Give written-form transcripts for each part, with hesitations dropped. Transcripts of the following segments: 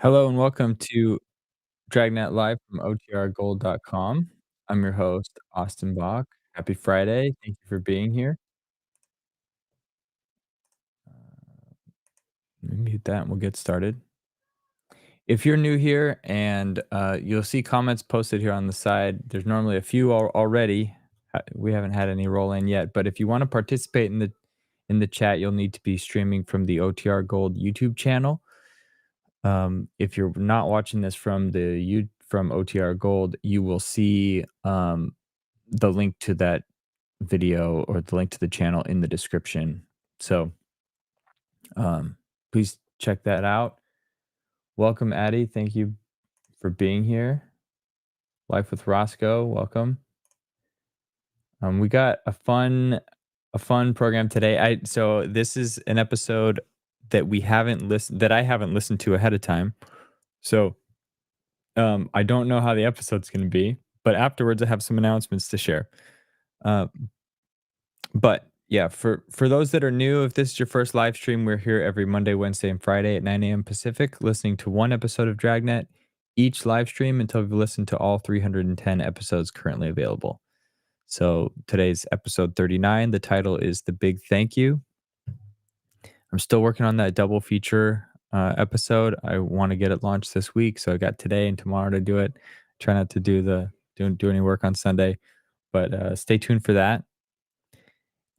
Hello and welcome to Dragnet Live from OTRGold.com. I'm your host, Austin Bach. Happy Friday. Thank you for being here. Let me mute that and we'll get started. If you're new here and you'll see comments posted here on the side, there's normally a few already. We haven't had any roll in yet, but if you want to participate in the chat, you'll need to be streaming from the OTR Gold YouTube channel. If you're not watching this from OTR Gold, you will see the link to that video or the link to the channel in the description. So um, please check that out. Welcome, Addie. Thank you for being here. Life with Roscoe. Welcome. We got a fun program today. So this is an episode that I haven't listened to ahead of time. So I don't know how the episode's going to be, but afterwards I have some announcements to share. Uh, but yeah, for those that are new, if this is your first live stream, we're here every Monday, Wednesday, and Friday at 9 a.m. Pacific, listening to one episode of Dragnet each live stream until we've listened to all 310 episodes currently available. So today's episode 39. The title is The Big Thank You. I'm still working on that double feature episode. I want to get it launched this week, so I got today and tomorrow to do it. Try not to do any work on Sunday, but stay tuned for that.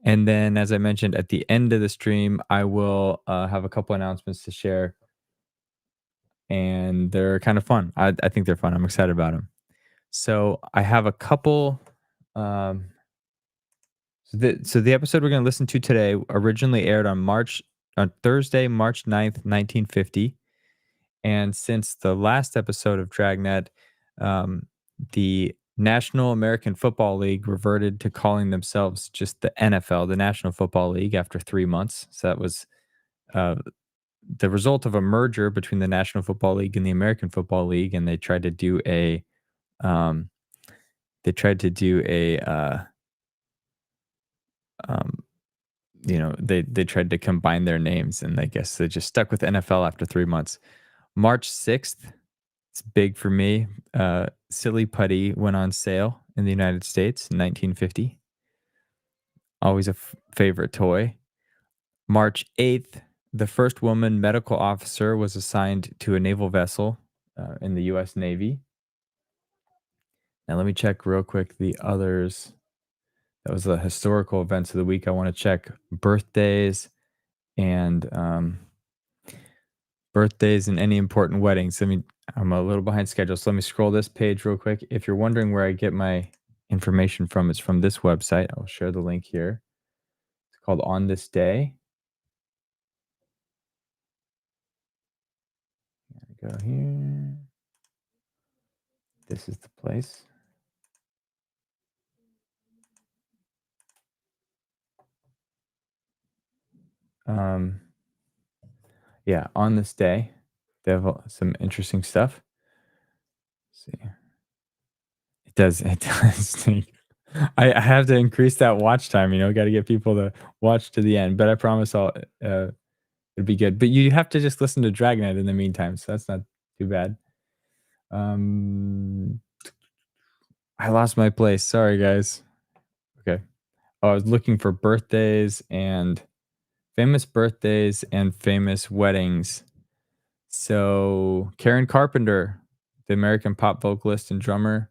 And then, as I mentioned at the end of the stream, I will have a couple announcements to share, and they're kind of fun. I think they're fun. I'm excited about them. So I have a couple. Um, so the episode we're going to listen to today originally aired on Thursday, March 9th, 1950. And since the last episode of Dragnet, the National American Football League reverted to calling themselves just the NFL, the National Football League, after 3 months. So that was uh, the result of a merger between the National Football League and the American Football League, and they tried to do um, um, they tried to combine their names, and I guess they just stuck with NFL after 3 months. March 6th, it's big for me. Silly Putty went on sale in the United States in 1950. Always a favorite toy. March 8th, the first woman medical officer was assigned to a naval vessel in the U.S. Navy. Now, let me check real quick the others. That was the historical events of the week. I want to check and birthdays and any important weddings. I'm a little behind schedule, so let me scroll this page real quick. If you're wondering where I get my information from, it's from this website. I'll share the link here. It's called On This Day. Go here. This is the place. Yeah, on this day, they have some interesting stuff. Let's see. It does. I have to increase that watch time, got to get people to watch to the end, but I promise it'll be good. But you have to just listen to Dragnet in the meantime, so that's not too bad. Um, I lost my place. Sorry, guys. Okay. Oh, I was looking for famous birthdays and famous weddings. So Karen Carpenter, the American pop vocalist and drummer,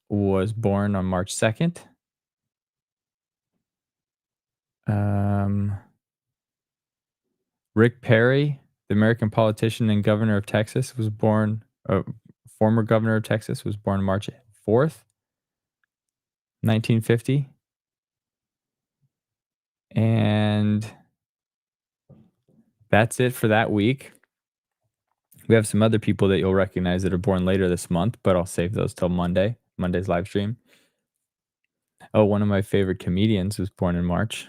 was born on March 2nd. Rick Perry, the American politician and governor of Texas, former governor of Texas, was born March 4th, 1950. And that's it for that week. We have some other people that you'll recognize that are born later this month, but I'll save those till Monday's live stream. Oh, one of my favorite comedians was born in March,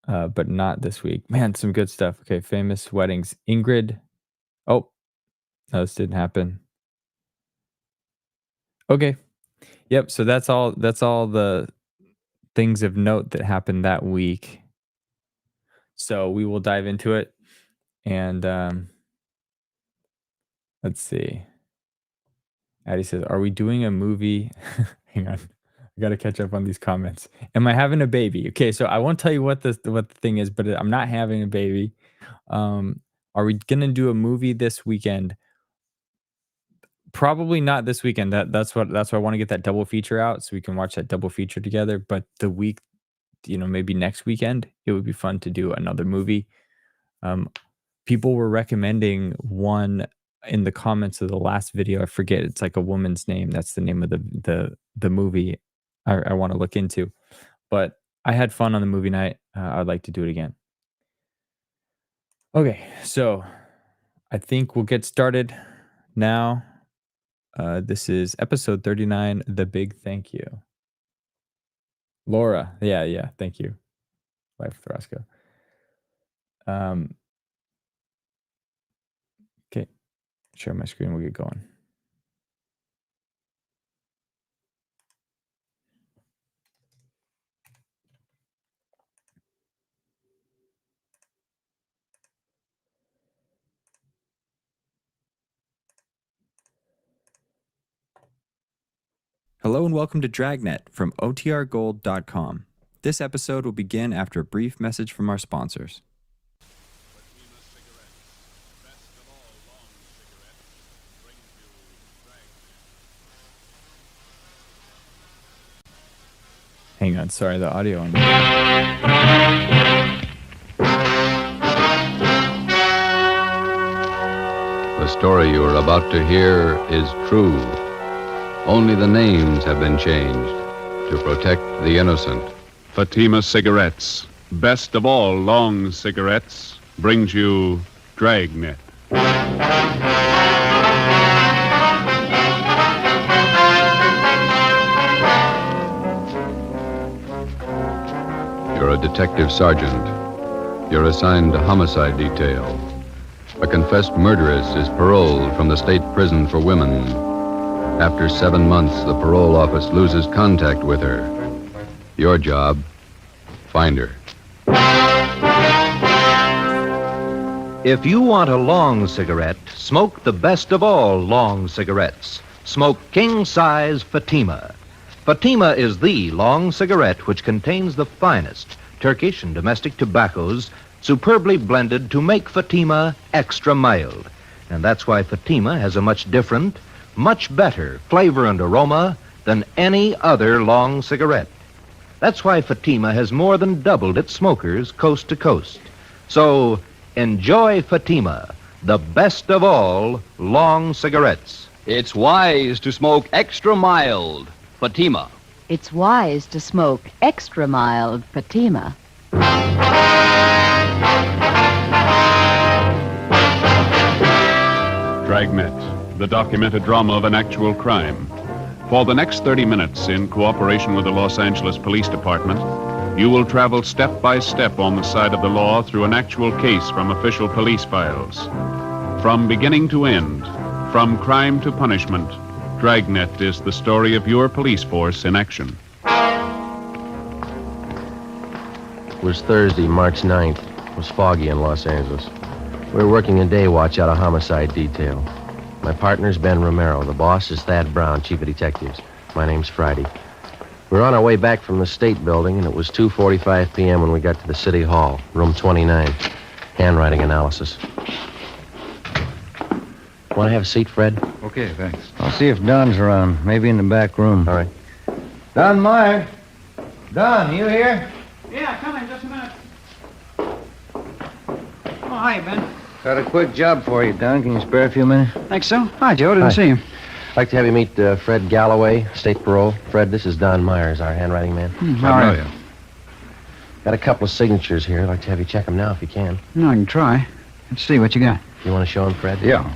but not this week. Man, some good stuff. Okay, famous weddings. Ingrid. Oh, no, this didn't happen. Okay. Yep. So that's all the things of note that happened that week. So we will dive into it. And Let's see. Addie says, "Are we doing a movie?" Hang on, I gotta catch up on these comments. Am I having a baby? Okay, so I won't tell you what the thing is, but I'm not having a baby. Um, are we gonna do a movie this weekend? Probably not this weekend. That's why I want to get that double feature out so we can watch that double feature together. But the week, maybe next weekend, it would be fun to do another movie. Um, People were recommending one in the comments of the last video. I forget. It's like a woman's name. That's the name of the movie I want to look into. But I had fun on the movie night. I'd like to do it again. Okay, so I think we'll get started now. This is episode 39, The Big Thank You. Laura. Yeah. Thank you. Wife of Roscoe. Okay. Share my screen. We'll get going. Hello and welcome to Dragnet from OTRGold.com. This episode will begin after a brief message from our sponsors. Hang on, sorry, the audio on. The story you are about to hear is true. Only the names have been changed to protect the innocent. Fatima Cigarettes, best of all long cigarettes, brings you Dragnet. You're a detective sergeant. You're assigned to homicide detail. A confessed murderess is paroled from the state prison for women. After 7 months, the parole office loses contact with her. Your job, find her. If you want a long cigarette, smoke the best of all long cigarettes. Smoke king-size Fatima. Fatima is the long cigarette which contains the finest Turkish and domestic tobaccos superbly blended to make Fatima extra mild. And that's why Fatima has a much different, much better flavor and aroma than any other long cigarette. That's why Fatima has more than doubled its smokers coast to coast. So enjoy Fatima, the best of all long cigarettes. It's wise to smoke extra mild Fatima. It's wise to smoke extra mild Fatima. Dragnet, the documented drama of an actual crime. For the next 30 minutes, in cooperation with the Los Angeles Police Department, you will travel step by step on the side of the law through an actual case from official police files. From beginning to end, from crime to punishment, Dragnet is the story of your police force in action. It was Thursday, March 9th. It was foggy in Los Angeles. We were working a day watch out of homicide detail. My partner's Ben Romero. The boss is Thad Brown, chief of detectives. My name's Friday. We were on our way back from the state building, and it was 2:45 p.m. when we got to the city hall, room 29. Handwriting analysis. Want to have a seat, Fred? Okay, thanks. I'll see if Don's around. Maybe in the back room. All right. Don Meyer. Don, you here? Yeah, come in just a minute. Oh, hi, Ben. Got a quick job for you, Don. Can you spare a few minutes? Think so? Hi, Joe. Didn't Hi. see you. I'd like to have you meet Fred Galloway, state parole. Fred, this is Don Myers, our handwriting man. All right. Got a couple of signatures here. I'd like to have you check them now if you can. No, I can try. Let's see what you got. You want to show them, Fred? Yeah.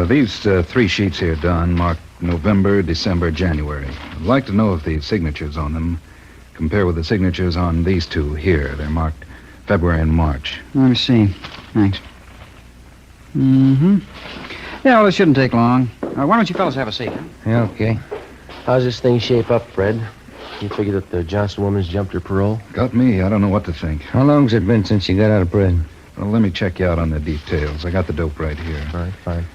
These 3 sheets here, Don, marked November, December, January. I'd like to know if the signatures on them compare with the signatures on these 2 here. They're marked February and March. Let me see. Thanks. Mm-hmm. Yeah, well, it shouldn't take long. Why don't you fellas have a seat? Yeah, okay. How's this thing shape up, Fred? You figure that the Johnson woman's jumped her parole? Got me. I don't know what to think. How long's it been since you got out of prison? Well, let me check you out on the details. I got the dope right here. All right, fine.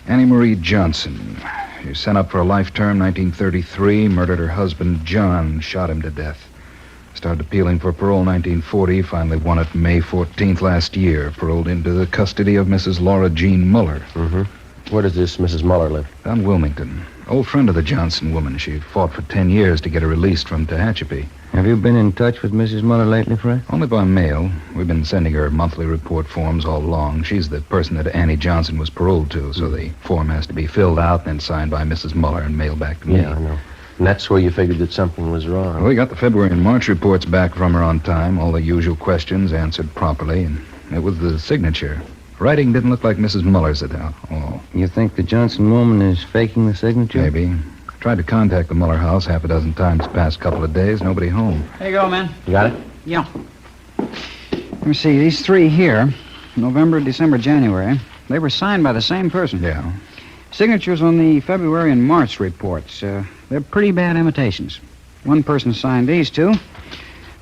Annie Marie Johnson. She was sent up for a life term, 1933, murdered her husband, John, shot him to death. Started appealing for parole 1940, finally won it May 14th last year, paroled into the custody of Mrs. Laura Jean Muller. Mm-hmm. Where does this Mrs. Muller live? Down Wilmington. Old friend of the Johnson woman. She fought for 10 years to get her released from Tehachapi. Have you been in touch with Mrs. Muller lately, Fred? Only by mail. We've been sending her monthly report forms all along. She's the person that Annie Johnson was paroled to, so the form has to be filled out, then signed by Mrs. Muller and mailed back to me. Yeah, I know. And that's where you figured that something was wrong. Well, we got the February and March reports back from her on time, all the usual questions answered properly, and it was the signature. Writing didn't look like Mrs. Muller's at all. You think the Johnson woman is faking the signature? Maybe. Tried to contact the Muller house half a dozen times the past couple of days. Nobody home. There you go, man. You got it? Yeah. Let me see. These three here, November, December, January, they were signed by the same person. Yeah. Signatures on the February and March reports. They're pretty bad imitations. One person signed these two.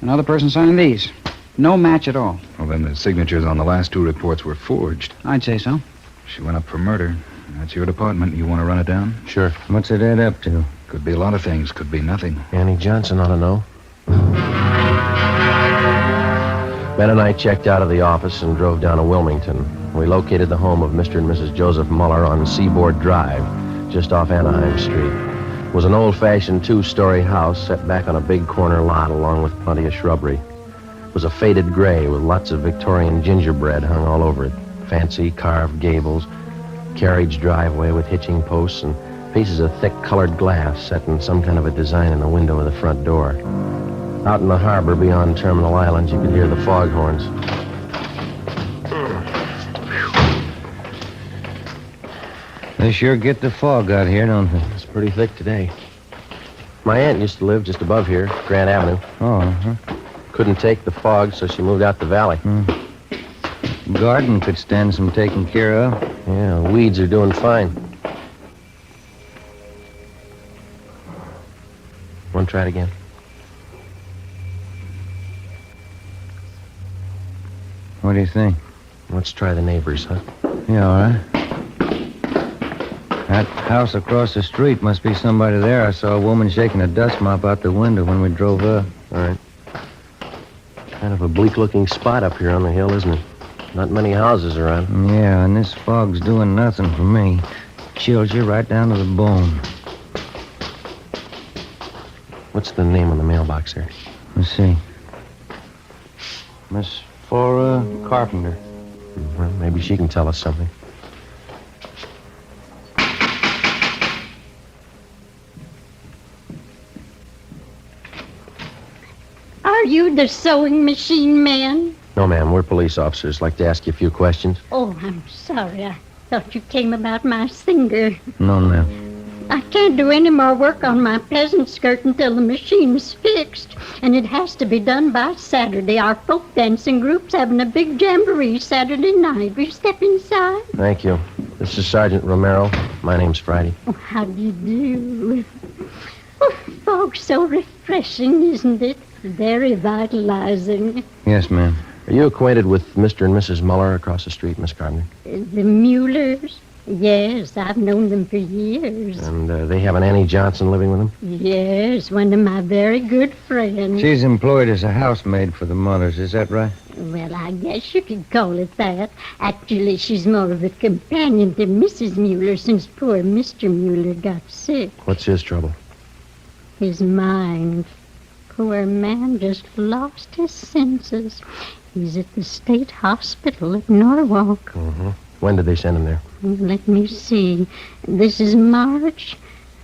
Another person signed these. No match at all. Well, then the signatures on the last two reports were forged. I'd say so. She went up for murder. That's your department. You want to run it down? Sure. What's it add up to? Could be a lot of things. Could be nothing. Annie Johnson ought to know. Ben and I checked out of the office and drove down to Wilmington. We located the home of Mr. and Mrs. Joseph Muller on Seaboard Drive, just off Anaheim Street. It was an old-fashioned two-story house set back on a big corner lot along with plenty of shrubbery. It was a faded gray with lots of Victorian gingerbread hung all over it. Fancy carved gables, carriage driveway with hitching posts, and pieces of thick colored glass set in some kind of a design in the window of the front door. Out in the harbor beyond Terminal Islands, you could hear the foghorns. They sure get the fog out here, don't they? It's pretty thick today. My aunt used to live just above here, Grant Avenue. Oh, uh-huh. Couldn't take the fog, so she moved out the valley. Garden could stand some taking care of. Yeah, weeds are doing fine. Want to try it again? What do you think? Let's try the neighbors, huh? Yeah, all right. That house across the street must be somebody there. I saw a woman shaking a dust mop out the window when we drove up. All right. Kind of a bleak-looking spot up here on the hill, isn't it? Not many houses around. Yeah, and this fog's doing nothing for me. Chills you right down to the bone. What's the name on the mailbox there? Let's see. Miss Flora Carpenter. Well, maybe she can tell us something. Are you the sewing machine man? No, ma'am. We're police officers. Like to ask you a few questions. Oh, I'm sorry. I thought you came about my singer. No, ma'am. I can't do any more work on my peasant skirt until the machine's fixed. And it has to be done by Saturday. Our folk dancing group's having a big jamboree Saturday night. Will you step inside? Thank you. This is Sergeant Romero. My name's Friday. Oh, how do you do? Oh, fog's so refreshing, isn't it? Very vitalizing. Yes, ma'am. Are you acquainted with Mr. and Mrs. Muller across the street, Miss Carpenter? The Muellers? Yes, I've known them for years. And they have an Annie Johnson living with them? Yes, one of my very good friends. She's employed as a housemaid for the Mullers, is that right? Well, I guess you could call it that. Actually, she's more of a companion to Mrs. Mueller since poor Mr. Mueller got sick. What's his trouble? His mind. Poor man just lost his senses. He's at the state hospital at Norwalk. Mm-hmm. When did they send him there? Let me see. This is March.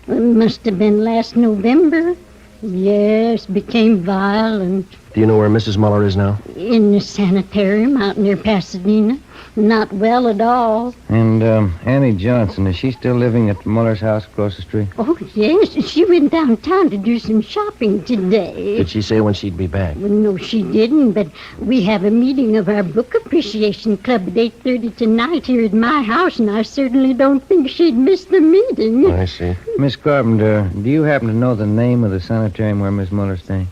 It must have been last November. Yes, became violent. Do you know where Mrs. Muller is now? In the sanitarium out near Pasadena. Not well at all. And Annie Johnson, is she still living at the Muller's house across the street? Oh, yes. She went downtown to do some shopping today. Did she say when she'd be back? Well, no, she didn't, but we have a meeting of our book appreciation club at 8:30 tonight here at my house, and I certainly don't think she'd miss the meeting. I see. Miss Carpenter, do you happen to know the name of the sanitarium where Miss Muller's staying?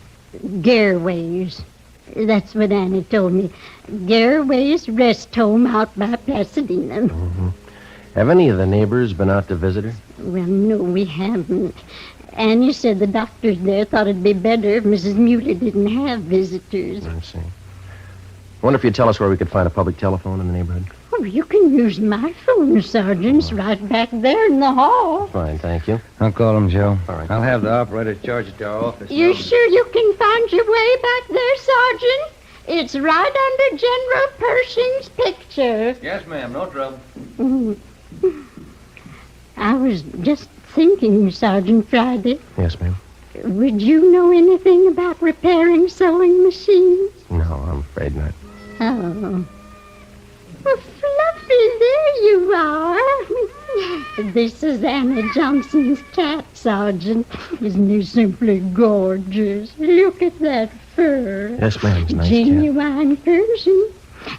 Garraway's. That's what Annie told me. Garraway's Rest Home out by Pasadena. Mm-hmm. Have any of the neighbors been out to visit her? Well, no, we haven't. Annie said the doctors there thought it'd be better if Mrs. Mueller didn't have visitors. I see. I wonder if you'd tell us where we could find a public telephone in the neighborhood. Oh, you can use my phone, Sergeant. It's right back there in the hall. Fine, thank you. I'll call him, Joe. All right. I'll have the operator charge it to our office. You sure you can find your way back there, Sergeant? It's right under General Pershing's picture. Yes, ma'am. No trouble. I was just thinking, Sergeant Friday. Yes, ma'am. Would you know anything about repairing sewing machines? No, I'm afraid not. Oh. Well, Fluffy, there you are. This is Annie Johnson's cat, Sergeant. Isn't he simply gorgeous? Look at that fur. Yes, ma'am. It's a nice cat. Genuine Persian.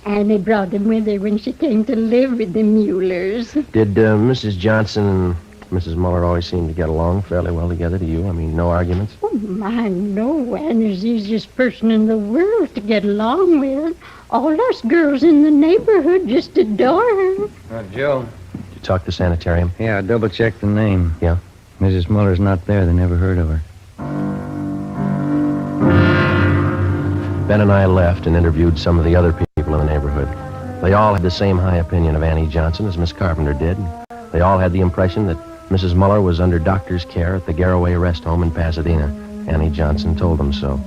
Annie brought him with her when she came to live with the Muellers. Did Mrs. Johnson and Mrs. Muller always seem to get along fairly well together to you? I mean, no arguments? Oh, my, no. Annie's the easiest person in the world to get along with. All us girls in the neighborhood just adore her. Joe. Did you talk to sanitarium? Yeah, I double-checked the name. Yeah? Mrs. Muller's not there. They never heard of her. Ben and I left and interviewed some of the other people in the neighborhood. They all had the same high opinion of Annie Johnson as Miss Carpenter did. They all had the impression that Mrs. Muller was under doctor's care at the Garraway Rest Home in Pasadena. Annie Johnson told them so.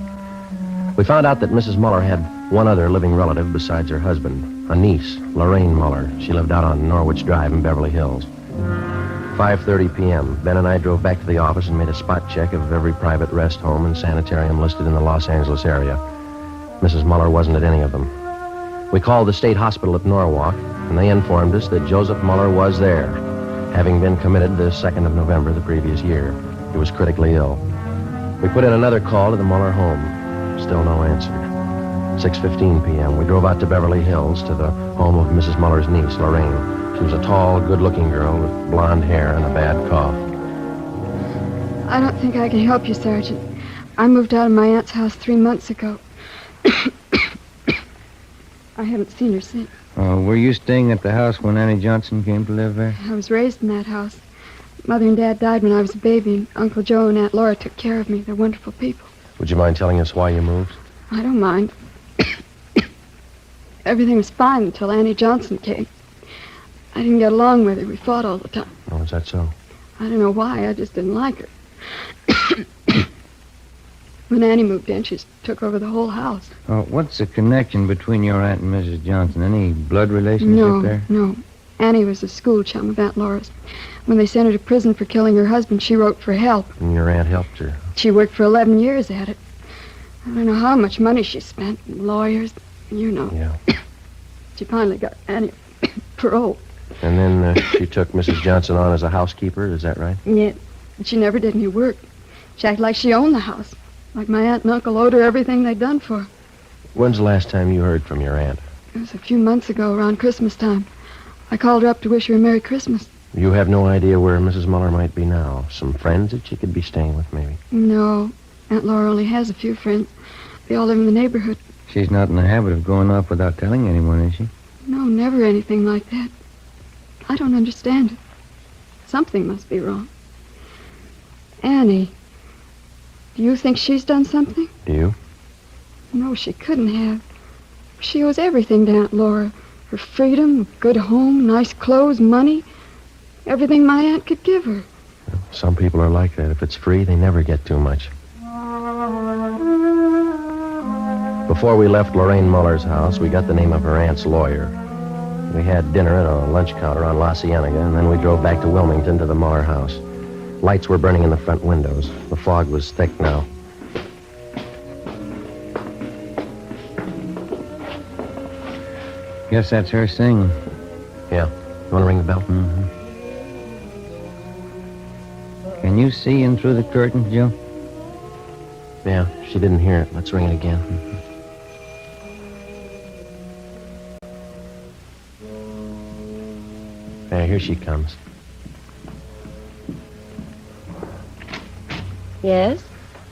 We found out that Mrs. Muller had one other living relative besides her husband, a niece, Lorraine Muller. She lived out on Norwich Drive in Beverly Hills. 5:30 p.m., Ben and I drove back to the office and made a spot check of every private rest home and sanitarium listed in the Los Angeles area. Mrs. Muller wasn't at any of them. We called the state hospital at Norwalk, and they informed us that Joseph Muller was there, having been committed the 2nd of November the previous year. He was critically ill. We put in another call to the Muller home. Still no answer. 6:15 p.m., we drove out to Beverly Hills to the home of Mrs. Muller's niece, Lorraine. She was a tall, good-looking girl with blonde hair and a bad cough. I don't think I can help you, Sergeant. I moved out of my aunt's house 3 months ago. I haven't seen her since. Were you staying at the house when Annie Johnson came to live there? I was raised in that house. Mother and Dad died when I was a baby, and Uncle Joe and Aunt Laura took care of me. They're wonderful people. Would you mind telling us why you moved? I don't mind. Everything was fine until Annie Johnson came. I didn't get along with her. We fought all the time. Oh, is that so? I don't know why. I just didn't like her. When Annie moved in, she took over the whole house. What's the connection between your aunt and Mrs. Johnson? Any blood relationship there? No. Annie was a school chum of Aunt Laura's. When they sent her to prison for killing her husband, she wrote for help. And your aunt helped her? She worked for 11 years at it. I don't know how much money she spent. Lawyers, you know. Yeah. She finally got Annie parole. And then she took Mrs. Johnson on as a housekeeper, is that right? Yeah. She never did any work. She acted like she owned the house. Like my aunt and uncle owed her everything they'd done for her. When's the last time you heard from your aunt? It was a few months ago, around Christmas time. I called her up to wish her a Merry Christmas. You have no idea where Mrs. Muller might be now? Some friends that she could be staying with, maybe? No. Aunt Laura only has a few friends. They all live in the neighborhood. She's not in the habit of going off without telling anyone, is she? No, never anything like that. I don't understand it. Something must be wrong. Annie, do you think she's done something? Do you? No, she couldn't have. She owes everything to Aunt Laura. Her freedom, a good home, nice clothes, money. Everything my aunt could give her. Well, some people are like that. If it's free, they never get too much. Before we left Lorraine Muller's house, we got the name of her aunt's lawyer. We had dinner at a lunch counter on La Cienega, and then we drove back to Wilmington to the Muller house. Lights were burning in the front windows. The fog was thick now. Guess that's her singing. Yeah. You want to ring the bell? Mm-hmm. Can you see in through the curtains, Joe? Yeah, she didn't hear it. Let's ring it again. There, here she comes. Yes?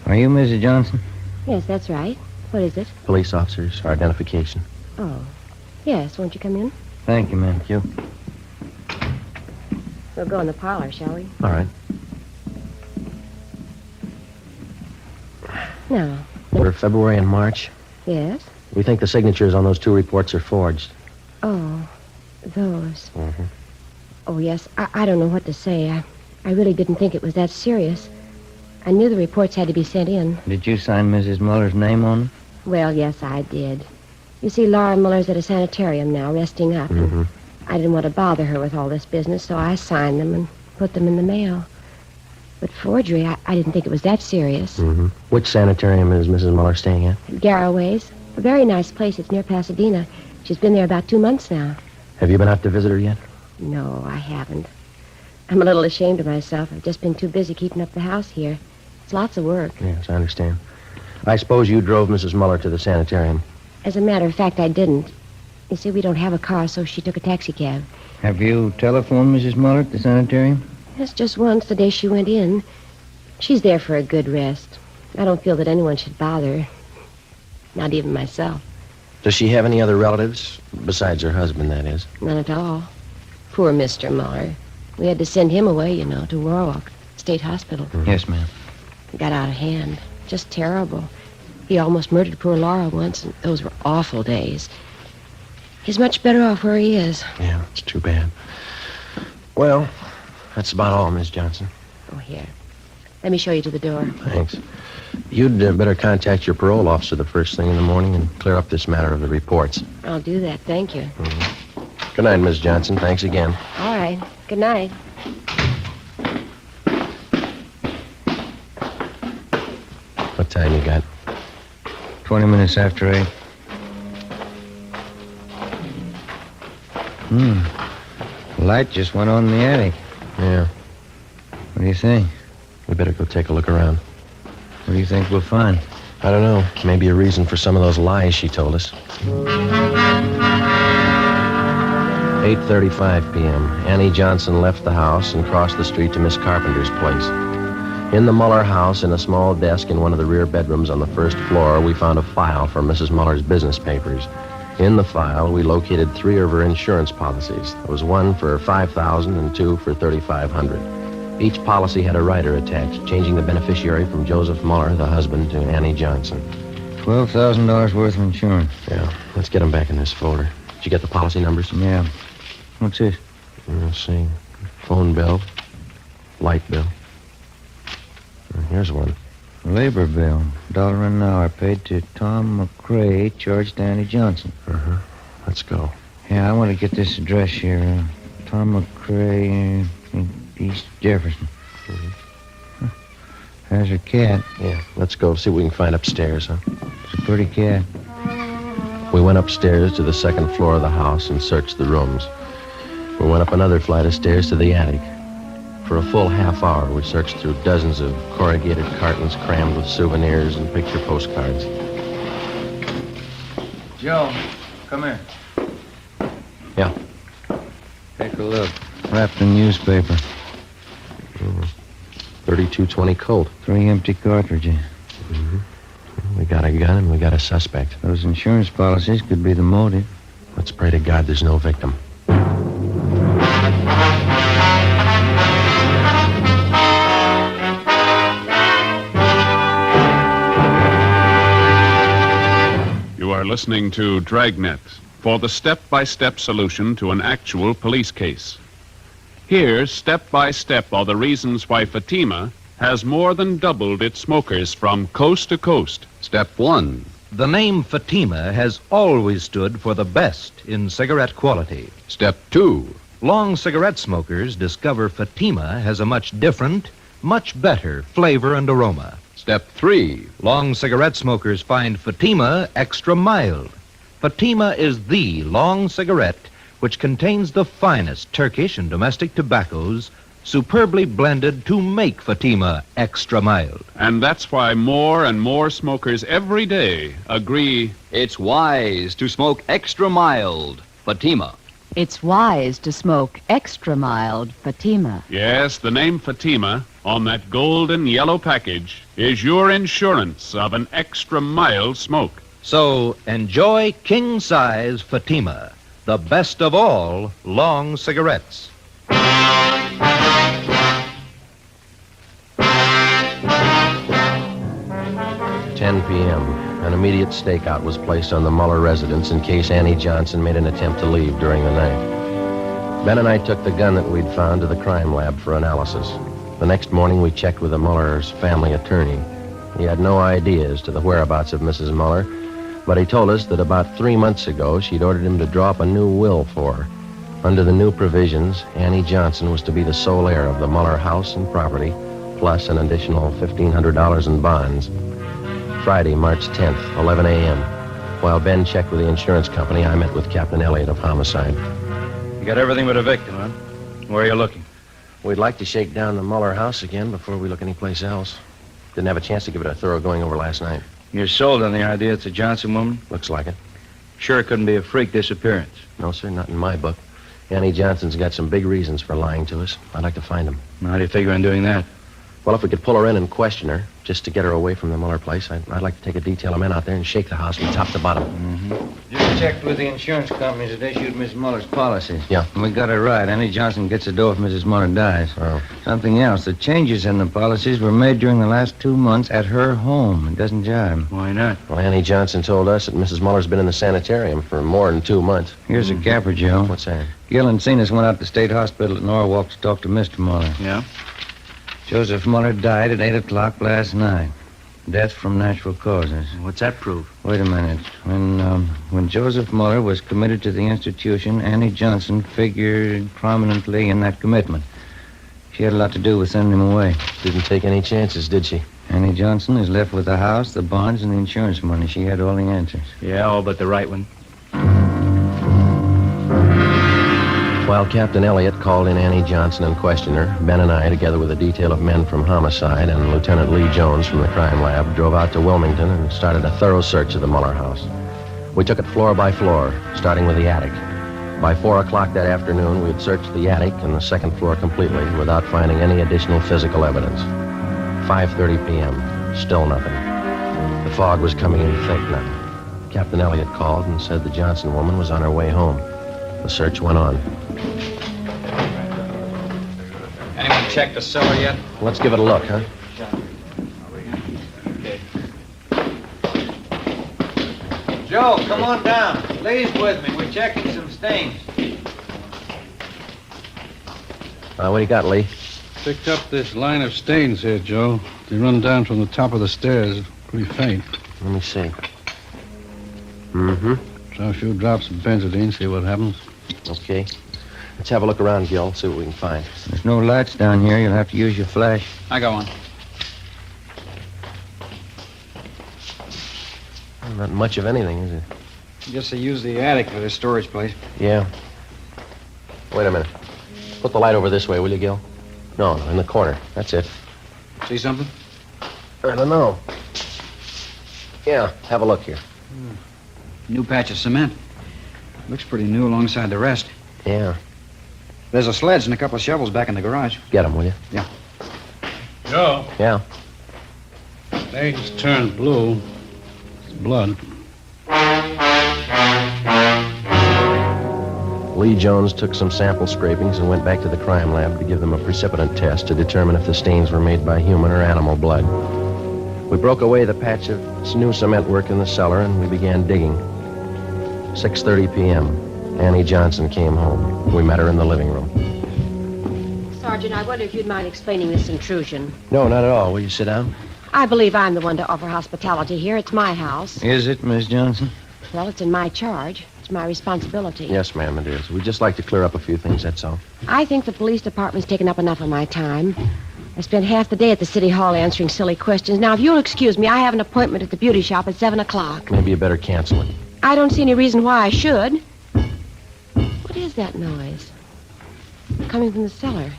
Are you Mrs. Johnson? Yes, that's right. What is it? Police officers, our identification. Oh. Yes, won't you come in? Thank you, ma'am. Thank you. We'll go in the parlor, shall we? All right. No. For February and March, Yes? we think the signatures on those 2 reports are forged. Oh, those. Mm-hmm. Oh, yes. I don't know what to say. I really didn't think it was that serious. I knew the reports had to be sent in. Did you sign Mrs. Muller's name on them? Well, yes, I did. You see, Laura Muller's at a sanitarium now, resting up. Mm-hmm. I didn't want to bother her with all this business, so I signed them and put them in the mail. But forgery, I didn't think it was that serious. Mm-hmm. Which sanitarium is Mrs. Muller staying at? Garraway's. A very nice place. It's near Pasadena. She's been there about 2 months now. Have you been out to visit her yet? No, I haven't. I'm a little ashamed of myself. I've just been too busy keeping up the house here. It's lots of work. Yes, I understand. I suppose you drove Mrs. Muller to the sanitarium. As a matter of fact, I didn't. You see, we don't have a car, so she took a taxi cab. Have you telephoned Mrs. Muller at the sanitarium? Yes, just once, the day she went in. She's there for a good rest. I don't feel that anyone should bother her. Not even myself. Does she have any other relatives? Besides her husband, that is. None at all. Poor Mr. Muller. We had to send him away, you know, to Warwick State Hospital. Yes, ma'am. It got out of hand. Just terrible. He almost murdered poor Laura once, and those were awful days. He's much better off where he is. Yeah, it's too bad. Well, that's about all, Miss Johnson. Oh, here. Let me show you to the door. Thanks. You'd better contact your parole officer the first thing in the morning and clear up this matter of the reports. I'll do that. Thank you. Mm-hmm. Good night, Miss Johnson. Thanks again. All right. Good night. What time you got? 20 minutes after 8. The light just went on in the attic. Yeah. What do you think? We better go take a look around. What do you think we'll find? I don't know. Maybe a reason for some of those lies she told us. 8:35 p.m. Annie Johnson left the house and crossed the street to Miss Carpenter's place. In the Muller house, in a small desk in one of the rear bedrooms on the first floor, we found a file for Mrs. Muller's business papers. In the file, we located 3 of her insurance policies. There was one for $5,000 and 2 for $3,500. Each policy had a rider attached, changing the beneficiary from Joseph Muller, the husband, to Annie Johnson. $12,000 worth of insurance. Yeah, let's get them back in this folder. Did you get the policy numbers? Yeah. What's this? Let's see. Phone bill. Light bill. Here's one. Labor bill. $1 an hour paid to Tom McCrae, charged to Annie Johnson. Uh-huh. Let's go. Yeah, I want to get this address here. Tom McCrae, East Jefferson. Mm-hmm. There's her cat. Yeah, let's go see what we can find upstairs, huh? It's a pretty cat. We went upstairs to the second floor of the house and searched the rooms. We went up another flight of stairs to the attic. For a full half hour, we searched through dozens of corrugated cartons crammed with souvenirs and picture postcards. Joe, come here. Yeah. Take a look. Wrapped in newspaper. 3220 Colt. 3 empty cartridges. Mm-hmm. We got a gun and we got a suspect. Those insurance policies could be the motive. Let's pray to God there's no victim. You are listening to Dragnet for the step-by-step solution to an actual police case. Here, step by step, are the reasons why Fatima has more than doubled its smokers from coast to coast. Step 1. The name Fatima has always stood for the best in cigarette quality. Step 2. Long cigarette smokers discover Fatima has a much different, much better flavor and aroma. Step 3. Long cigarette smokers find Fatima extra mild. Fatima is the long cigarette which contains the finest Turkish and domestic tobaccos superbly blended to make Fatima extra mild. And that's why more and more smokers every day agree It's wise to smoke extra mild Fatima. It's wise to smoke extra mild Fatima. yes, the name Fatima on that golden yellow package is your insurance of an extra mild smoke. So enjoy king-size Fatima, the best of all long cigarettes. 10 p.m. An immediate stakeout was placed on the Muller residence in case Annie Johnson made an attempt to leave during the night. Ben and I took the gun that we'd found to the crime lab for analysis. The next morning, we checked with the Muller's family attorney. He had no idea as to the whereabouts of Mrs. Muller, but he told us that about 3 months ago, she'd ordered him to draw up a new will for her. Under the new provisions, Annie Johnson was to be the sole heir of the Muller house and property, plus an additional $1,500 in bonds. Friday, March 10th, 11 a.m. While Ben checked with the insurance company, I met with Captain Elliott of Homicide. You got everything but a victim, huh? Where are you looking? We'd like to shake down the Muller house again before we look anyplace else. Didn't have a chance to give it a thorough going over last night. You're sold on the idea it's a Johnson woman? Looks like it. Sure it couldn't be a freak disappearance? No, sir, not in my book. Annie Johnson's got some big reasons for lying to us. I'd like to find them. How do you figure on doing that? Well, if we could pull her in and question her, just to get her away from the Muller place, I'd like to take a detail of men out there and shake the house from top to bottom. Just checked with the insurance companies that issued Miss Muller's policies. Yeah. And we got it right. Annie Johnson gets the dough if Mrs. Muller dies. Oh. Something else. The changes in the policies were made during the last 2 months at her home. It doesn't jive. Why not? Well, Annie Johnson told us that Mrs. Muller's been in the sanitarium for more than 2 months. Here's a gapper, Joe. What's that? Gil and Cenas went out to State Hospital at Norwalk to talk to Mr. Muller. Yeah? Joseph Muller died at 8 o'clock last night. Death from natural causes. What's that prove? Wait a minute. When Joseph Muller was committed to the institution, Annie Johnson figured prominently in that commitment. She had a lot to do with sending him away. Didn't take any chances, did she? Annie Johnson is left with the house, the bonds, and the insurance money. She had all the answers. Yeah, all but the right one. While Captain Elliott called in Annie Johnson and questioned her, Ben and I, together with a detail of men from Homicide and Lieutenant Lee Jones from the crime lab, drove out to Wilmington and started a thorough search of the Muller house. We took it floor by floor, starting with the attic. By 4 o'clock that afternoon, we had searched the attic and the second floor completely without finding any additional physical evidence. 5:30 p.m., still nothing. The fog was coming in thick now. Captain Elliott called and said the Johnson woman was on her way home. The search went on. Anyone checked the cellar yet? Let's give it a look, huh? Okay. Joe, come on down. Lee's with me. We're checking some stains. What do you got, Lee? Picked up this line of stains here, Joe. They run down from the top of the stairs. Pretty faint. Let me see. Mm-hmm. So a few drops of benzodine, see what happens. Okay. Let's have a look around, Gil, see what we can find. There's no lights down here. You'll have to use your flash. I got one. Well, not much of anything, is it? Guess they use the attic for their storage place. Yeah. Wait a minute. Put the light over this way, will you, Gil? No, in the corner. That's it. See something? I don't know. Yeah, have a look here. New patch of cement. Looks pretty new alongside the rest. Yeah. There's a sledge and a couple of shovels back in the garage. Get them, will you? Yeah. Joe, Yeah. stains turned blue. It's blood. Lee Jones took some sample scrapings and went back to the crime lab to give them a precipitant test to determine if the stains were made by human or animal blood. We broke away the patch of new cement work in the cellar and we began digging. 6:30 p.m. Annie Johnson came home. We met her in the living room. Sergeant, I wonder if you'd mind explaining this intrusion. No, not at all. Will you sit down? I believe I'm the one to offer hospitality here. It's my house. Is it, Miss Johnson? Well, it's in my charge. It's my responsibility. Yes, ma'am, it is. We'd just like to clear up a few things, that's all. I think the police department's taken up enough of my time. I spent half the day at the city hall answering silly questions. Now, if you'll excuse me, I have an appointment at the beauty shop at 7 o'clock. Maybe you better cancel it. I don't see any reason why I should. What is that noise? Coming from the cellar.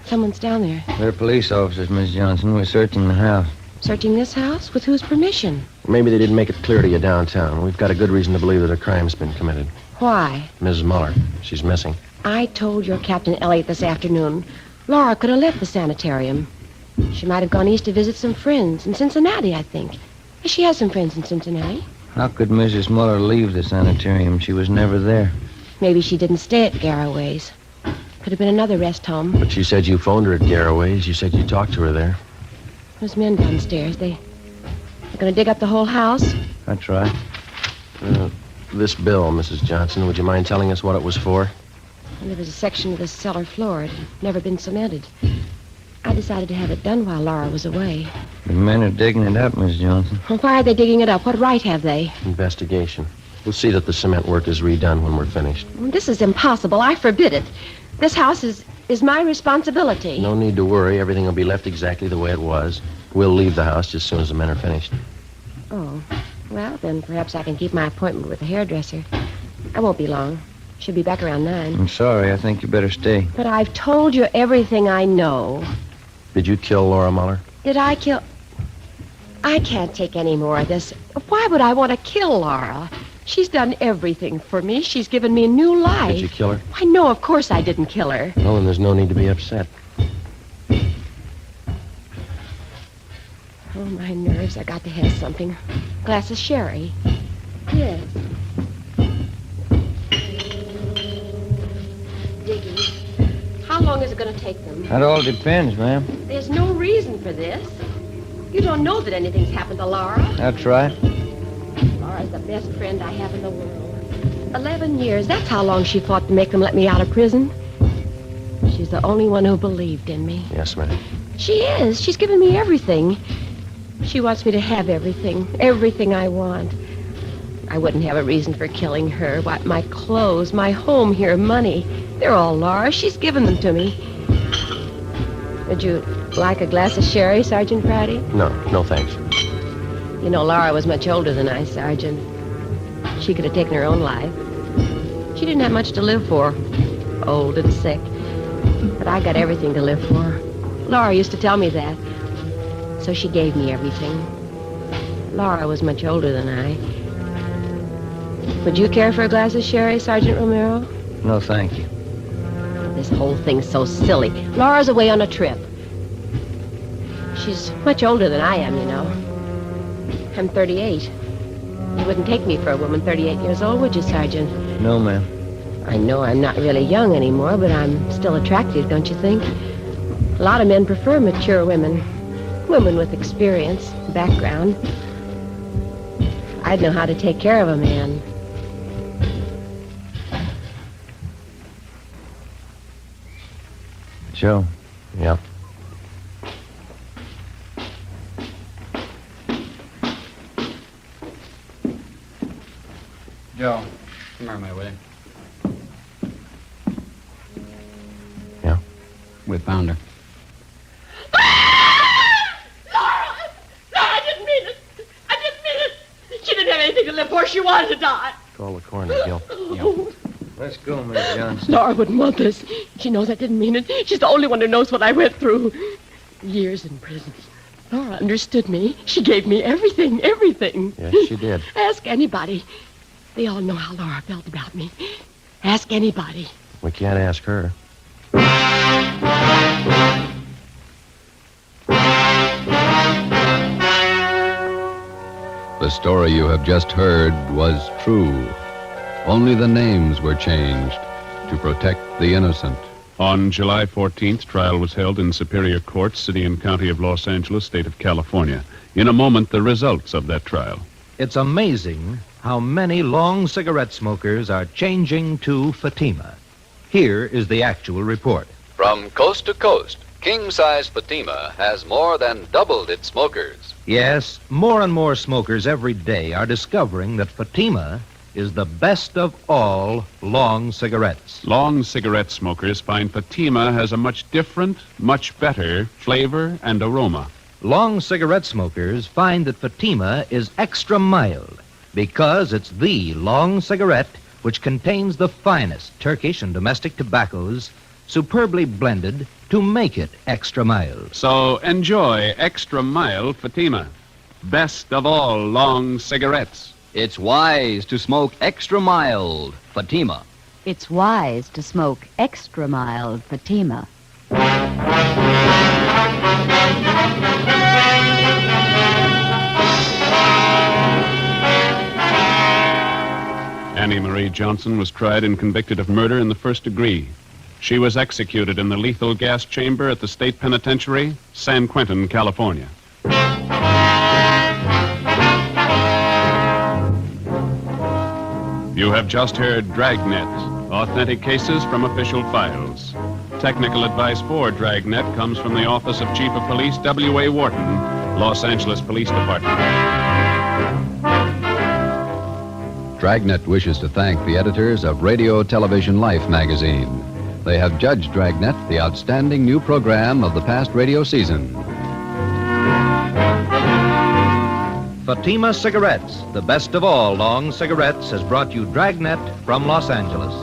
Someone's down there. We're police officers, Miss Johnson. We're searching the house. Searching this house? With whose permission? Maybe they didn't make it clear to you downtown. We've got a good reason to believe that a crime's been committed. Why? Mrs. Muller. She's missing. I told your Captain Elliott this afternoon. Laura could have left the sanitarium. She might have gone east to visit some friends in Cincinnati, I think. She has some friends in Cincinnati. How could Mrs. Muller leave the sanitarium? She was never there. Maybe she didn't stay at Garraway's. Could have been another rest home. But she said you phoned her at Garraway's. You said you talked to her there. Those men downstairs, they You gonna dig up the whole house? I try. This bill, Mrs. Johnson, would you mind telling us what it was for? And there was a section of the cellar floor. It had never been cemented. I decided to have it done while Laura was away. The men are digging it up, Miss Johnson. Well, why are they digging it up? What right have they? Investigation. We'll see that the cement work is redone when we're finished. Well, this is impossible. I forbid it. This house is my responsibility. No need to worry. Everything will be left exactly the way it was. We'll leave the house just as soon as the men are finished. Oh, well, then perhaps I can keep my appointment with the hairdresser. I won't be long. Should be back around 9. I'm sorry. I think you better stay. But I've told you everything I know. Did you kill Laura Muller? Did I kill... I can't take any more of this. Why would I want to kill Laura? She's done everything for me. She's given me a new life. Did you kill her? Why, no, of course I didn't kill her. Well, then there's no need to be upset. Oh, my nerves. I got to have something. Glass of sherry. Yes. Digging. How long is it going to take them? That all depends, ma'am. There's no reason for this. You don't know that anything's happened to Laura. I'll try. Laura's the best friend I have in the world. 11 years. That's how long she fought to make them let me out of prison. She's the only one who believed in me. Yes, ma'am. She is. She's given me everything. She wants me to have everything. Everything I want. I wouldn't have a reason for killing her. Why, my clothes, my home here, money. They're all Laura's. She's given them to me. Would you like a glass of sherry, Sergeant Prouty? No, thanks. You know, Laura was much older than I, Sergeant. She could have taken her own life. She didn't have much to live for. Old and sick. But I got everything to live for. Laura used to tell me that. So she gave me everything. Laura was much older than I. Would you care for a glass of sherry, Sergeant Romero? No, thank you. This whole thing's so silly. Laura's away on a trip. She's much older than I am, you know. I'm 38. You wouldn't take me for a woman 38 years old, would you, Sergeant? No, ma'am. I know I'm not really young anymore, but I'm still attractive, don't you think? A lot of men prefer mature women. Women with experience, background. I'd know how to take care of a man. Joe. Yeah. Joe, come here, my way. Yeah? We found her. To live for. She wanted to die. Call the coroner, Gil. Oh. Let's go, Miss Johnson. Laura wouldn't want this. She knows I didn't mean it. She's the only one who knows what I went through. Years in prison. Laura understood me. She gave me everything. Yes, she did. Ask anybody. They all know how Laura felt about me. Ask anybody. We can't ask her. The story you have just heard was true. Only the names were changed to protect the innocent. On July 14th, trial was held in Superior Court, City and County of Los Angeles, State of California. In a moment, the results of that trial. It's amazing how many long cigarette smokers are changing to Fatima. Here is the actual report. From coast to coast, king-size Fatima has more than doubled its smokers. Yes, more and more smokers every day are discovering that Fatima is the best of all long cigarettes. Long cigarette smokers find Fatima has a much different, much better flavor and aroma. Long cigarette smokers find that Fatima is extra mild because it's the long cigarette which contains the finest Turkish and domestic tobaccos superbly blended to make it extra mild. So enjoy extra mild Fatima. Best of all long cigarettes. It's wise to smoke extra mild Fatima. It's wise to smoke extra mild Fatima. Annie Marie Johnson was tried and convicted of murder in the first degree. She was executed in the lethal gas chamber at the state penitentiary, San Quentin, California. You have just heard Dragnet, authentic cases from official files. Technical advice for Dragnet comes from the Office of Chief of Police W.A. Wharton, Los Angeles Police Department. Dragnet wishes to thank the editors of Radio Television Life magazine. They have judged Dragnet the outstanding new program of the past radio season. Fatima Cigarettes, the best of all long cigarettes, has brought you Dragnet from Los Angeles.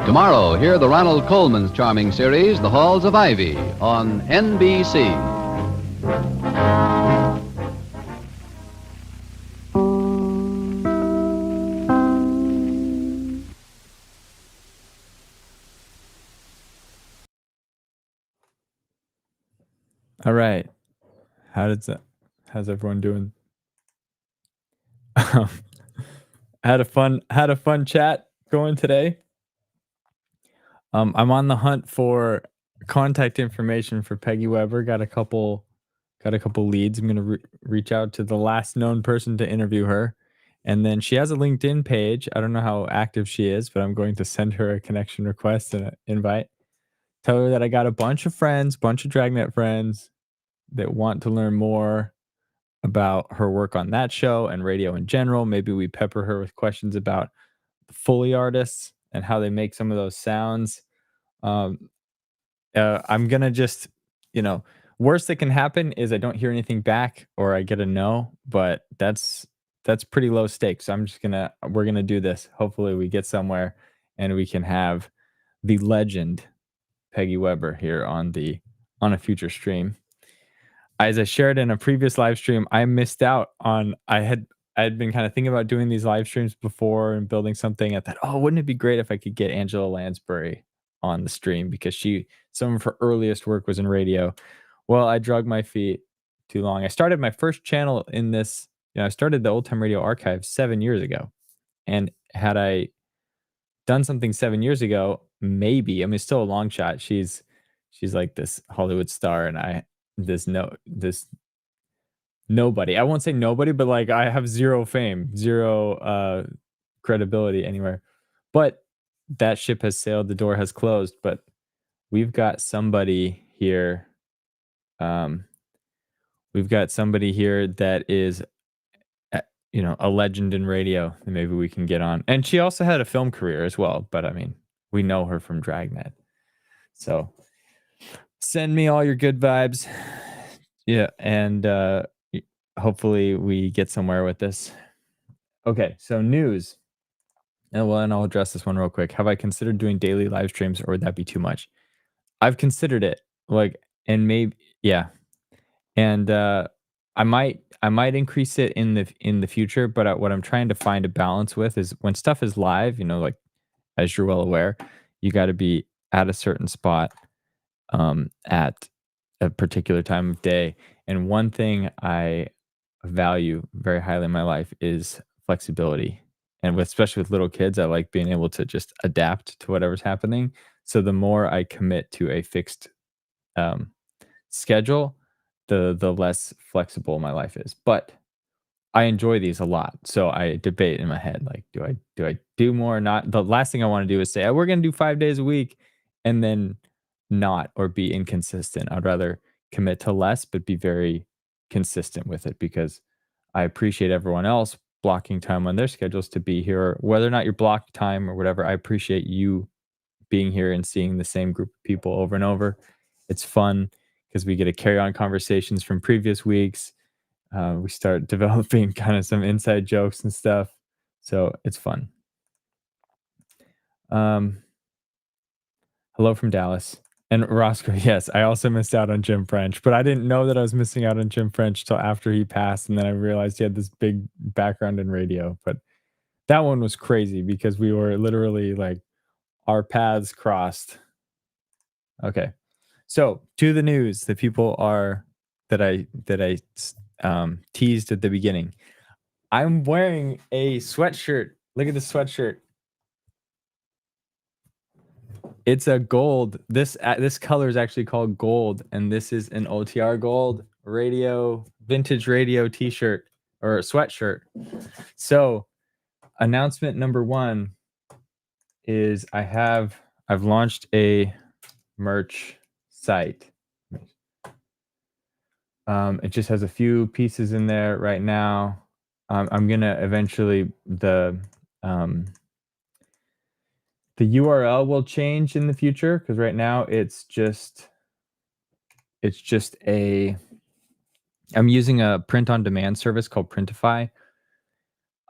Tomorrow, hear the Ronald Coleman's charming series, The Halls of Ivy, on NBC. All right. How's everyone doing? Had a fun chat going today. I'm on the hunt for contact information for Peggy Weber. Got a couple leads. I'm gonna reach out to the last known person to interview her, and then she has a LinkedIn page. I don't know how active she is, but I'm going to send her a connection request and an invite. Tell her that I got a bunch of Dragnet friends that want to learn more about her work on that show and radio in general. Maybe we pepper her with questions about the Foley artists and how they make some of those sounds. I'm gonna just, worst that can happen is I don't hear anything back or I get a no, but that's pretty low stakes. So we're gonna do this. Hopefully we get somewhere and we can have the legend Peggy Weber here on a future stream. As I shared in a previous live stream, I missed out on, I had been kind of thinking about doing these live streams before and building something. I thought, wouldn't it be great if I could get Angela Lansbury on the stream, because some of her earliest work was in radio. Well, I dragged my feet too long. I started my first channel in this, I started the Old Time Radio Archive 7 years ago. And had I done something 7 years ago, maybe, it's still a long shot. She's like this Hollywood star, and this nobody. I won't say nobody, but like I have zero fame, zero credibility anywhere. But that ship has sailed, the door has closed. But we've got somebody here. We've got somebody here that is, a legend in radio that maybe we can get on. And she also had a film career as well. But we know her from Dragnet. So send me all your good vibes. Yeah, and hopefully we get somewhere with this. Okay, so news. And I'll address this one real quick. Have I considered doing daily live streams, or would that be too much? I've considered it, and maybe, yeah. And I might increase it in the future, but what I'm trying to find a balance with is when stuff is live, as you're well aware, you got to be at a certain spot at a particular time of day. And one thing I value very highly in my life is flexibility. And especially with little kids, I like being able to just adapt to whatever's happening. So the more I commit to a fixed schedule, the less flexible my life is. But I enjoy these a lot. So I debate in my head, like, do I do more or not? The last thing I want to do is say, we're going to do 5 days a week and then not, or be inconsistent. I'd rather commit to less, but be very consistent with it, because I appreciate everyone else blocking time on their schedules to be here, whether or not you're blocked time or whatever. I appreciate you being here and seeing the same group of people over and over. It's fun because we get to carry on conversations from previous weeks. We start developing kind of some inside jokes and stuff. So it's fun. Hello from Dallas. And Roscoe, yes, I also missed out on Jim French, but I didn't know that I was missing out on Jim French till after he passed. And then I realized he had this big background in radio. But that one was crazy because we were literally like, our paths crossed. Okay. So to the news, the people that I teased at the beginning. I'm wearing a sweatshirt. Look at the sweatshirt. It's a gold. This color is actually called gold, and this is an OTR gold vintage radio t-shirt or sweatshirt. So announcement number 1 is I've launched a merch site. It just has a few pieces in there right now. I'm gonna eventually the URL will change in the future because right now it's just a. I'm using a print on demand service called Printify.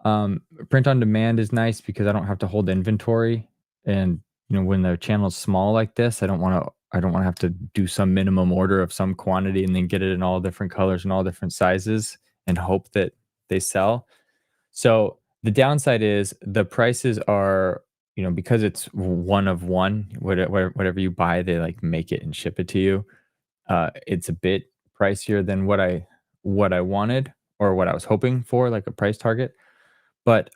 Print on demand is nice because I don't have to hold inventory, and when the channel's small like this, I don't want to have to do some minimum order of some quantity and then get it in all different colors and all different sizes and hope that they sell. So the downside is the prices are, because it's one of one, whatever you buy, they like make it and ship it to you. It's a bit pricier than what I wanted or what I was hoping for, like a price target. But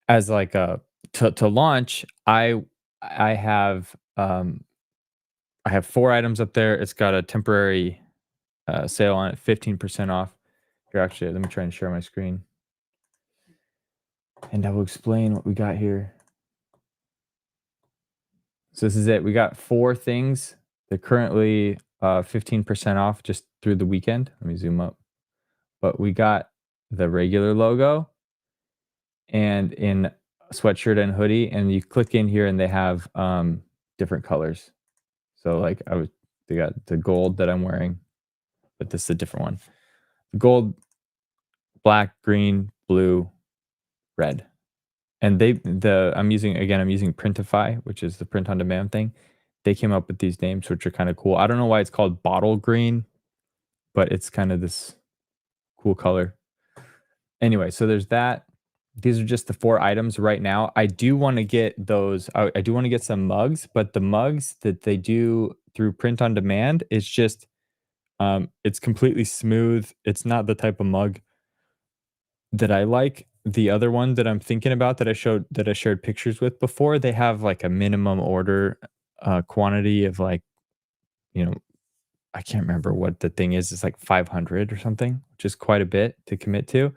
as like a to launch, I have 4 items up there. It's got a temporary sale on it, 15% off. Here, actually, let me try and share my screen, and I will explain what we got here. So this is it. We got 4 things. They're currently 15% off just through the weekend. Let me zoom up. But we got the regular logo and in sweatshirt and hoodie, and you click in here and they have different colors. So like they got the gold that I'm wearing, but this is a different one. Gold, black, green, blue, red. And I'm using Printify, which is the print on demand thing. They came up with these names, which are kind of cool. I don't know why it's called bottle green, but it's kind of this cool color. Anyway, so there's that. These are just the 4 items right now. I do want to get those. I do want to get some mugs, but the mugs that they do through print on demand is just, it's completely smooth. It's not the type of mug that I like. The other one that I'm thinking about that I shared pictures with before, they have like a minimum order quantity of like, I can't remember what the thing is. It's like 500 or something, which is quite a bit to commit to.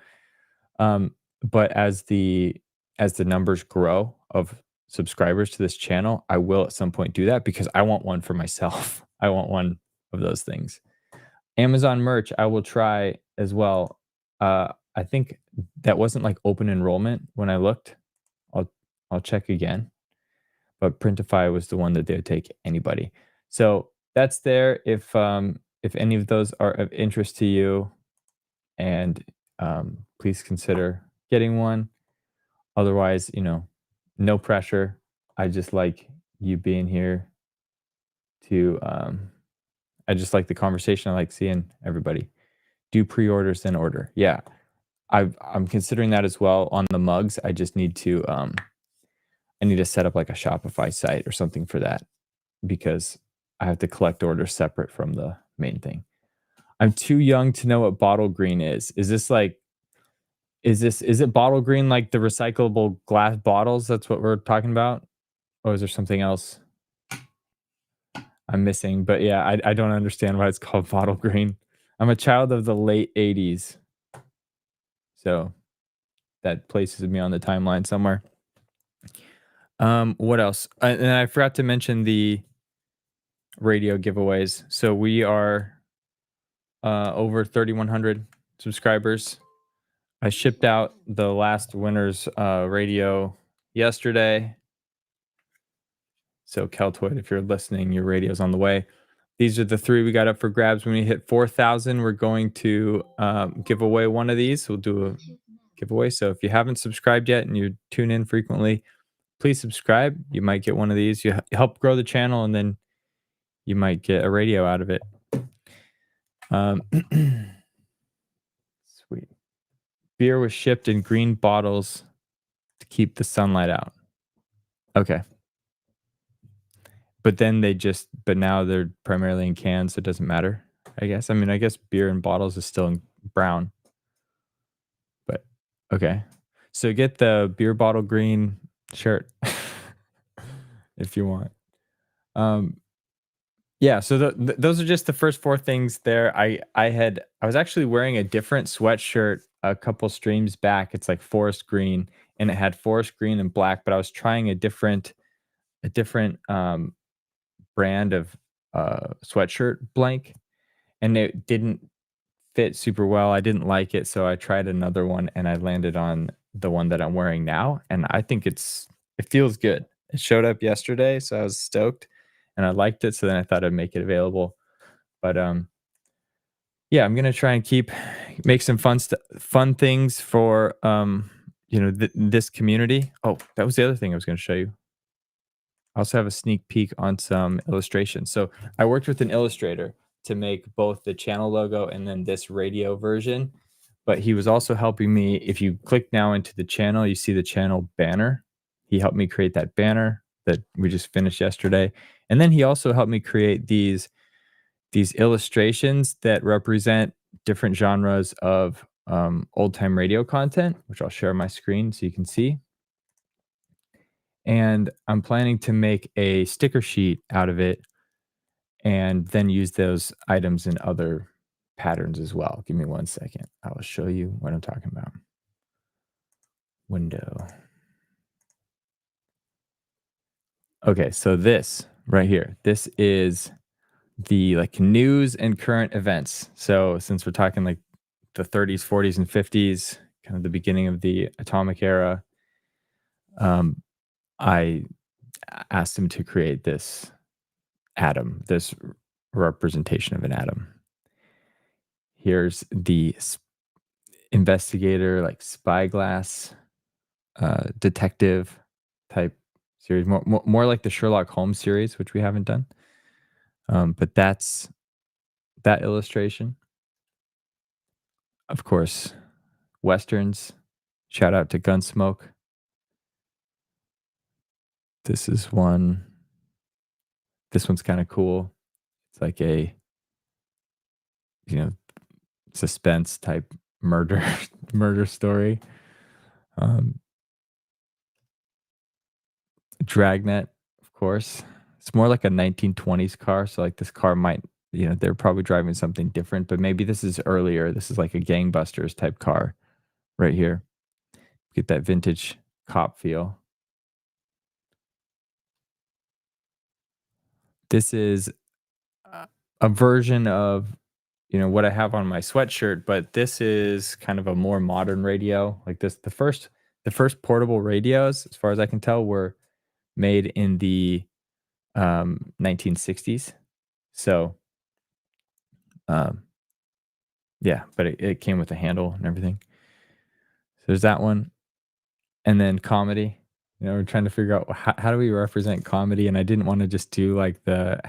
But as the numbers grow of subscribers to this channel, I will at some point do that because I want one for myself. I want one of those things. Amazon merch, I will try as well. I think that wasn't like open enrollment when I looked. I'll check again. But Printify was the one that they would take anybody. So that's there. If any of those are of interest to you, and please consider getting one. Otherwise, no pressure. I just like you being here to I just like the conversation. I like seeing everybody. Do pre-orders, then order. Yeah. I'm considering that as well on the mugs. I just need to set up like a Shopify site or something for that because I have to collect orders separate from the main thing. I'm too young to know what bottle green is. Is it bottle green like the recyclable glass bottles? That's what we're talking about? Or is there something else I'm missing? But yeah, I don't understand why it's called bottle green. I'm a child of the late 80s. So that places me on the timeline somewhere. What else? And I forgot to mention the radio giveaways. So we are over 3,100 subscribers. I shipped out the last winner's radio yesterday. So Keltoid, if you're listening, your radio's on the way. These are the 3 we got up for grabs. When we hit 4,000, we're going to give away one of these. We'll do a giveaway. So if you haven't subscribed yet and you tune in frequently, please subscribe. You might get one of these. You help grow the channel, and then you might get a radio out of it. Sweet. Beer was shipped in green bottles to keep the sunlight out. Okay. But then but now they're primarily in cans, so it doesn't matter, I guess. I mean, I guess beer in bottles is still in brown. But, okay. So get the beer bottle green shirt if you want. Yeah, so those are just the first 4 things there. I was actually wearing a different sweatshirt a couple streams back. It's like forest green, and it had forest green and black, but I was trying a different brand of sweatshirt blank, and it didn't fit super well. I didn't like it, so I tried another one, and I landed on the one that I'm wearing now, and I think it feels good. It showed up yesterday, so I was stoked, and I liked it, so then I thought I'd make it available. But yeah, I'm gonna try and make some fun things for this community. Oh, that was the other thing I was gonna show you. I also have a sneak peek on some illustrations. So I worked with an illustrator to make both the channel logo and then this radio version. But he was also helping me. If you click now into the channel, you see the channel banner. He helped me create that banner that we just finished yesterday. And then he also helped me create these illustrations that represent different genres of old time radio content, which I'll share my screen so you can see. And I'm planning to make a sticker sheet out of it and then use those items in other patterns as well. Give me 1 second. I will show you what I'm talking about. Window. Okay, so this right here, this is the like news and current events. So since we're talking like the 30s, 40s, and 50s, kind of the beginning of the atomic era, I asked him to create this atom, this representation of an atom. Here's the investigator, like spyglass, detective type series, more like the Sherlock Holmes series, which we haven't done. But that's that illustration. Of course, Westerns. Shout out to Gunsmoke. This is one. This one's kind of cool. It's like a, suspense type murder story. Dragnet, of course. It's more like a 1920s car. So like this car might, they're probably driving something different, but maybe this is earlier. This is like a gangbusters type car right here. Get that vintage cop feel. This is a version of, what I have on my sweatshirt, but this is kind of a more modern radio. Like this, the first portable radios, as far as I can tell, were made in the 1960s. So, yeah, but it came with a handle and everything. So there's that one. And then comedy. We're trying to figure out how do we represent comedy, and I didn't want to just do like the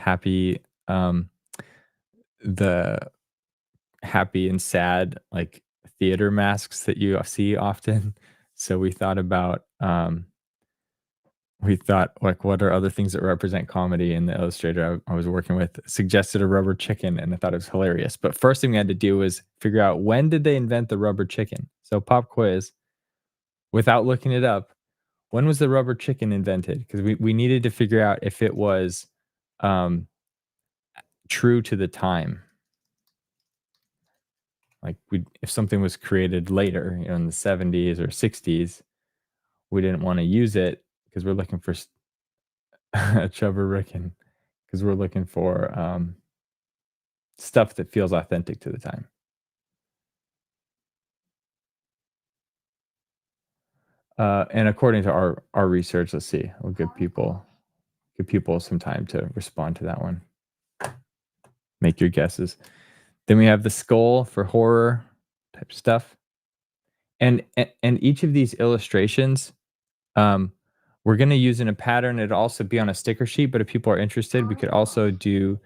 happy and sad like theater masks that you see often. So we thought about like what are other things that represent comedy, and the illustrator I was working with suggested a rubber chicken, and I thought it was hilarious. But first thing we had to do was figure out, when did they invent the rubber chicken? So pop quiz, without looking it up, when was the rubber chicken invented? Because we needed to figure out if it was true to the time. Like if something was created later, in the 70s or 60s, we didn't want to use it because we're looking for Chubber Ricken, because we're looking for stuff that feels authentic to the time. And according to our research, let's see, we'll give people some time to respond to that one. Make your guesses. Then we have the skull for horror type stuff. And each of these illustrations, we're going to use in a pattern. It'll also be on a sticker sheet, but if people are interested, we could also do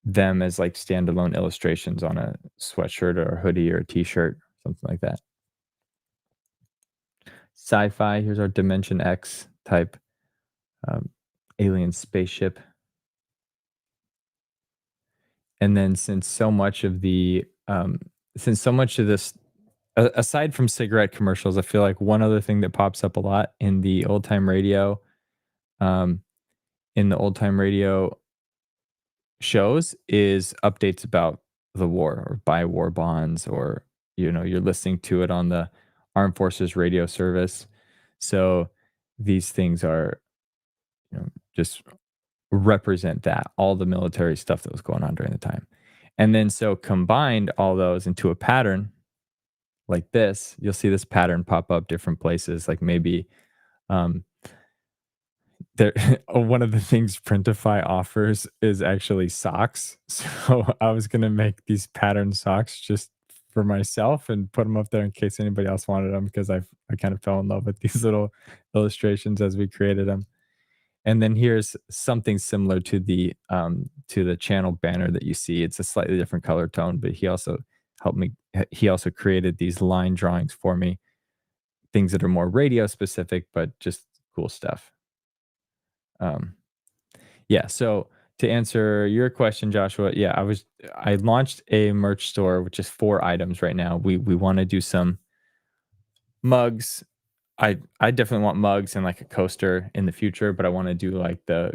them as like standalone illustrations on a sweatshirt or a hoodie or a t-shirt, something like that. Sci-fi, here's our Dimension X type alien spaceship. And then since so much of this, aside from cigarette commercials, I feel like one other thing that pops up a lot in the old time radio, shows is updates about the war or buy war bonds, or you're listening to it on the armed forces radio service. So these things are, just represent that, all the military stuff that was going on during the time. And then so combined all those into a pattern like this, you'll see this pattern pop up different places, like maybe um there one of the things Printify offers is actually socks. So I was gonna make these pattern socks just for myself and put them up there in case anybody else wanted them, because I kind of fell in love with these little illustrations as we created them. And then here's something similar to the channel banner that you see. It's a slightly different color tone, but he also helped me. He also created these line drawings for me, things that are more radio specific, but just cool stuff. Um, yeah. So to answer your question, Joshua, yeah, I launched a merch store, which is 4 items right now. We want to do some mugs. I definitely want mugs and like a coaster in the future, but I want to do like the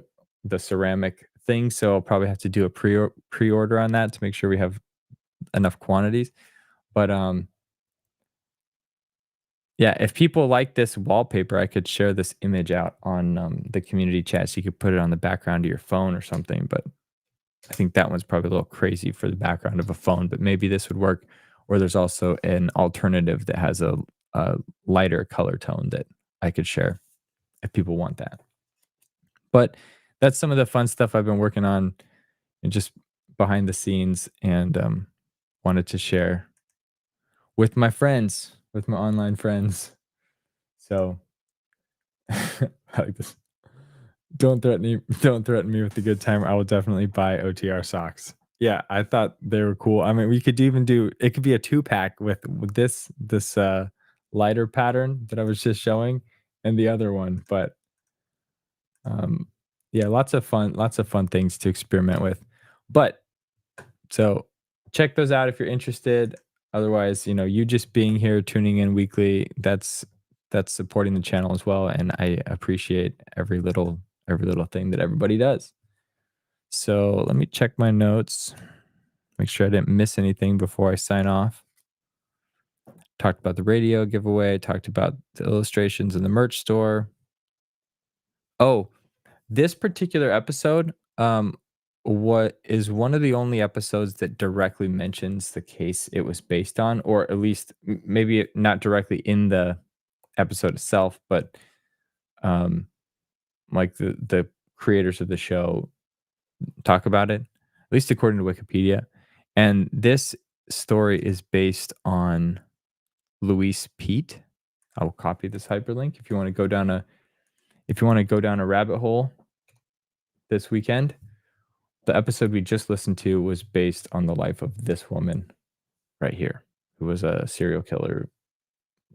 ceramic thing. So I'll probably have to do a pre-order on that to make sure we have enough quantities. But yeah, if people like this wallpaper, I could share this image out on the community chat, so you could put it on the background of your phone or something. But I think that one's probably a little crazy for the background of a phone, but maybe this would work. Or there's also an alternative that has a lighter color tone that I could share if people want that. But that's some of the fun stuff I've been working on and just behind the scenes, and wanted to share with my friends, with my online friends. So I like this. Don't threaten me. Don't threaten me with a good time. I will definitely buy OTR socks. Yeah, I thought they were cool. I mean, we could even do it. Could be a 2-pack with this lighter pattern that I was just showing, and the other one. But yeah, lots of fun things to experiment with. But so check those out if you're interested. Otherwise, you just being here, tuning in weekly, that's supporting the channel as well, and I appreciate every little thing that everybody does. So let me check my notes, make sure I didn't miss anything before I sign off. Talked about the radio giveaway, talked about the illustrations in the merch store. Oh, this particular episode, what is one of the only episodes that directly mentions the case it was based on, or at least maybe not directly in the episode itself, but like the creators of the show talk about it, at least according to Wikipedia. And this story is based on Luis Pete. I will copy this hyperlink if you want to go down a rabbit hole this weekend. The episode we just listened to was based on the life of this woman right here, who was a serial killer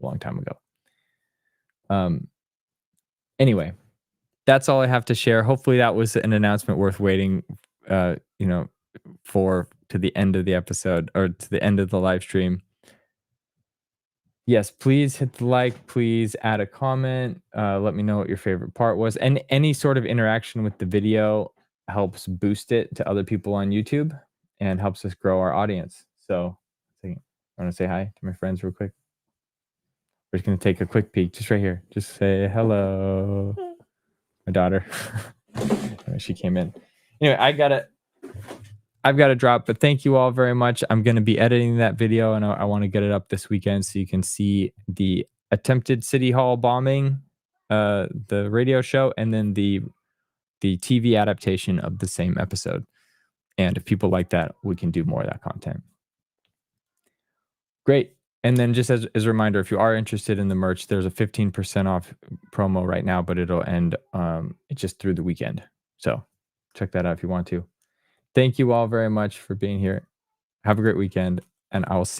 a long time ago. Anyway, that's all I have to share. Hopefully that was an announcement worth waiting, for to the end of the episode, or to the end of the live stream. Yes, please hit the like, please add a comment. Let me know what your favorite part was. And any sort of interaction with the video helps boost it to other people on YouTube and helps us grow our audience. So I want to say hi to my friends real quick. We're just going to take a quick peek just right here. Just say hello. My daughter. She came in. Anyway, I've got to drop, but thank you all very much. I'm going to be editing that video, and I want to get it up this weekend so you can see the attempted City Hall bombing, the radio show, and then the TV adaptation of the same episode. And if people like that, we can do more of that content. Great. And then just as a reminder, if you are interested in the merch, there's a 15% off promo right now, but it'll end just through the weekend. So check that out if you want to. Thank you all very much for being here. Have a great weekend, and I will see